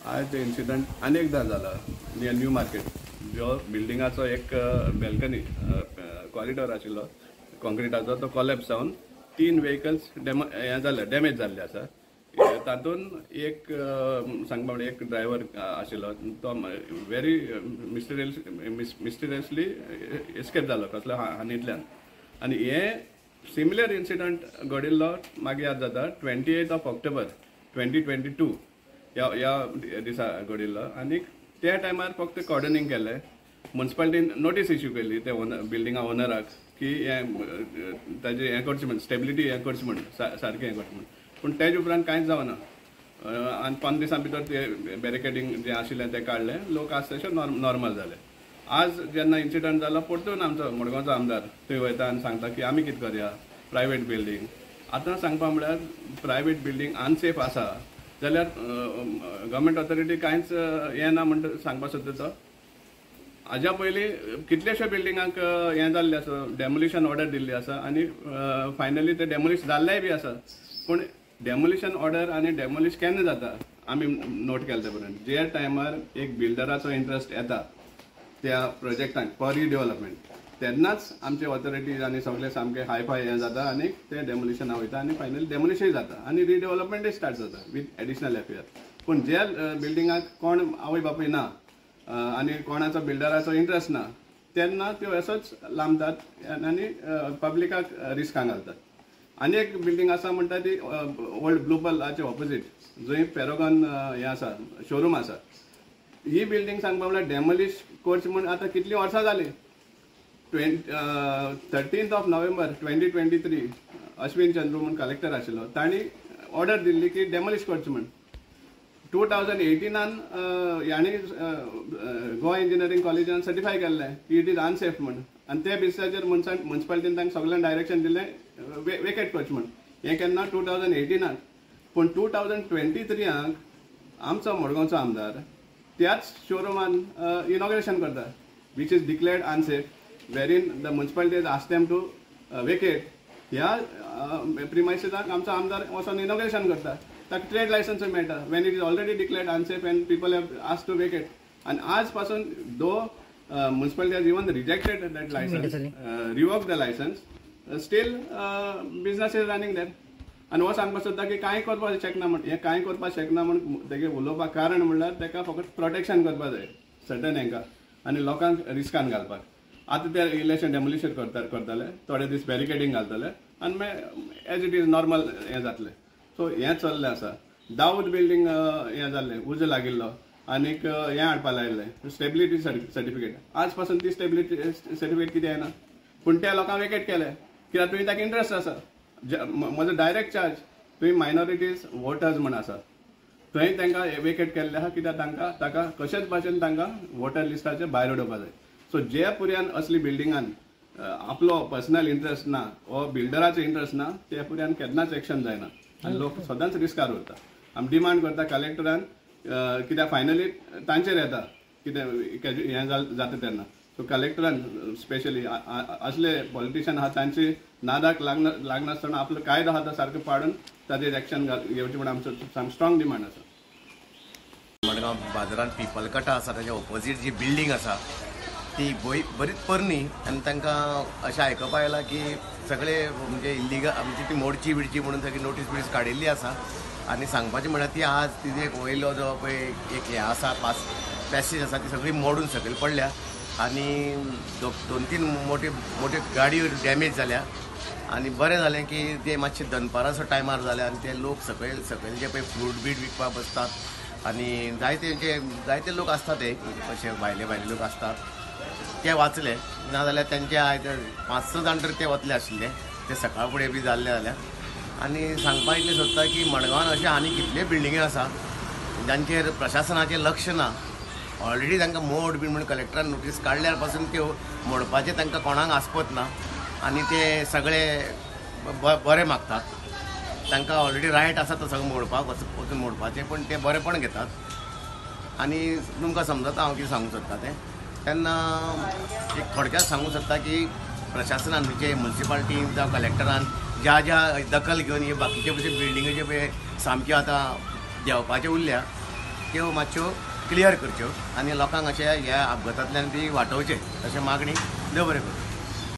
आज इन्सिडंट अनेकदा झाला नियर न्यू मार्केट जो बिल्डिंगाचो एक बॅल्कनी कॉरिडॉर आशिल्लो कॉन्क्रिटाचो तो कॉलेप्स जावन 3 व्हेकल्स डॅमेज जाल्ले आसा। तातून एक सांगपा म्हणजे एक ड्रायव्हर आशिल्लो तो व्हेरी मिस्टिरियसली एस्केप जालो कसलो हानींतल्यान। आनी हे सिमिलर इन्सिडंट घडिल्लो मागीर याद जाता 28 ऑक्टोबर 2022 या दिसा घडिल्लो। आनी त्या टायमार फक्त कॉर्डनिंग केलें, म्युनिसिपालिटीन नोटीस इश्यू केली ते बिल्डिंगा ओनराक की ताजे हें करचें म्हण स्टेबिलिटी हें करचें म्हण सारकें हें करचें म्हण, पूण तेज उपरांत कांयच जावना। आनी 5 दिसां भितर ते बॅरिकेडिंग जें आशिल्लें तें काडलें, लोक आज तशें नॉर्मल जाले। आज जेन्ना इन्सिडंट जालो परतून आमचो मडगांवचो आमदार थंय वयता आनी सांगता की आमी कितें करया प्रायवेट बिल्डींग। आतां सांगपा म्हळ्यार प्रायवेट बिल्डींग अनसेफ आसा जाल्यार गव्हर्मेंट ऑथॉरिटी कांयच हें ना म्हणटा सांगपा सोदता तो। हाज्या पयलीं कितलेशे बिल्डिंगाक हें जाल्लें आसा, डेमोलिशन ऑर्डर दिल्ली आसा आनी फायनली ते डेमोलिश जाल्लेय बी आसा। पूण डेमोलिशन ऑर्डर आनी डेमोलिश केन्ना जाता आमी नोट केले ते पर्यंत जे टायमार एक बिल्डराचो इंट्रस्ट येता त्या प्रोजेक्टांक फॉर रिडेव्हलपमेंट तेन्नाच आमचे ऑथॉरिटीज आनी सगळे सामके हायफाय हें जाता आनी ते डेमोलिशना वयता आनी फायनली डेमोलिशय जाता आनी रिडेव्हलपमेंटय स्टार्ट जाता विथ एडिशनल एफियर। पूण जे बिल्डिंगाक कोण आवय बापूय ना आनी कोणाचो बिल्डराचो इंट्रस्ट ना तेन्ना त्यो असोच लांबतात आनी पब्लिकाक रिस्कान घालतात। आनी एक बिल्डींग आसा म्हणटा ती ओल्ड ब्लू पलाचे ऑपोजीट जंय पॅरागॉन हें आसा शोरूम आसा। ही बिल्डींग सांगपा म्हळ्यार डेमोलिश करची म्हण आतां कितलीं वर्सां जालीं। 13 नोव्हेंबर 2023 अश्विन चंद्रू म्हण कलेक्टर आशिल्लो, तांणी ऑर्डर दिल्ली की डेमोलिश करची म्हण। 2018 ह्यांनी गोवा इंजिनियरींग कॉलेजान सर्टिफाय केल्लें की इट इज अनसेफ म्हण आनी ते बेसिसाचेर म्युनिसिपालिटीन तांकां सगळ्यांक डायरेक्शन दिल्लें वेकेट करचें म्हण। हें केन्ना 2018। पूण 2023 आमचो मडगांवचो आमदार त्याच शोरूमान इनॉग्रेशन करता which is declared unsafe, wherein the municipality has asked them to vacate. ह्या प्रिमायसिसाक आमचो आमदार वचून इनॉग्रेशन करता, ताका ट्रेड लायसन्स मेळटा when it is already declared unsafe and people have asked to vacate. And आज पासून though municipality has even rejected that license, revoked the license, still business is running there. आनी हो सांगपाक सोदता की कांय करपाक शकना म्हण, हें कांय करपाक शकना म्हण तेगे उलोवपाक कारण म्हणल्यार तेका फकत प्रोटेक्शन करपाक जाय सर्टन हेंकां आनी लोकांक रिस्कान घालपाक। आतां ते इलेक्शन डेमोलिशन करताले, थोडे दीस बॅरिकेडिंग घालतले आनी मागीर एज इट इज नॉर्मल हें जातलें। सो हें चल्लें आसा। दाऊद बिल्डींग हें जाल्लें उजो लागिल्लो आनीक हें हाडपा लायिल्लें स्टेबिलिटी सर्टिफिकेट। आज पासून ती स्टेबिलिटी सर्टिफिकेट कितें येना, पूण त्या लोकांक वेकेट केलें कित्याक तुवें ताका इंट्रस्ट आसा। म्हजो डायरेक्ट चार्ज तुवें मायनॉरिटीज वोटर्स म्हण आसा थंय तांकां वेकेट केल्लें आहा कित्याक ताका कशेच भाशेन तांकां वोटर लिस्टाचे भायर उडोवपा जाय। सो जे पुर्यान असली बिल्डिंगान आपलो पर्सनल इंट्रस्ट ना वो बिल्डराचो इंट्रस्ट ना ते पुर्यान केन्नाच एक्शन जायना आनी लोक सदांच रिस्कार उरता। आमी डिमांड करता कलेक्टरान कित्याक फायनली तांचेर येता कितें हें जाता तेन्ना। सो कलेक्टरान स्पेशली असले पॉलिटिशियन आहा तांची नादाक लागनासतना आपलो कायदो आहा तो सारको पाडून ताजेर एक्शन घेवचें म्हण आमचो स्ट्रॉंग डिमांड आसा। मडगांव बाजारांत पीपल कटा आसा ताच्या ऑपोजीट जी बिल्डींग आसा ती बरीच पोरणी आनी तांकां अशें आयकपा येलां की सगळे म्हणजे इल्लीगल आमची ती मोडची बिडची म्हणून सगळी नोटीस बिटीस काडिल्ली आसा। आनी सांगपाचें म्हळ्यार ती आज तिजे एक वयलो जो पळय एक हें आसा पॅसेज आसा ती सगळी मोडून सकयल पडल्या आनी 2-3 मोठ्यो गाडयो डॅमेज जाल्या। आनी बरें जालें की ते मातशे दनपाराचो टायमार जाले आनी ते लोक सकयल जे पळय फ्रूट बीट विकपाक बसतात आनी जायते लोक आसतात ते अशे भायले लोक आसतात ते वाचले नाजाल्यार तेंचे आयज 5-6 जाण तर ते वतले आशिल्ले ते सकाळ फुडें बी जाल्ले जाल्यार। आनी सांगपाक इतलें सोदता की मडगांवान अशे आनी कितले बिल्डिंगे आसा जांचेर प्रशासनाचें लक्ष ना। ऑलरेडी तांकां मोड बी म्हणून कलेक्टरान नोटीस काडल्यार पासून त्यो मोडपाचें तांकां कोणाक आसपत ना आनी ते सगळे बरें मागतात। तांकां ऑलरेडी रायट आसा तो सगळें मोडपाक वचून मोडपाचें, पूण ते बरेपण घेतात। आनी तुमकां समजता हांव कितें सांगूंक सोदता तें तेन्ना एक थोडक्यात सांगूंक सोदता की प्रशासनान म्हणजे म्युनिसिपालिटीन जावं कलेक्टरान ज्या दखल घेवन हे बाकीचे बिल्डिंगेचे पळय सामक्यो आतां देंवपाचे उरल्या त्यो मातश्यो क्लियर करच्यो आनी लोकांक अशें ह्या अपघातांतल्यान बी वाटोवचें अशें मागणी देव बरें करूं.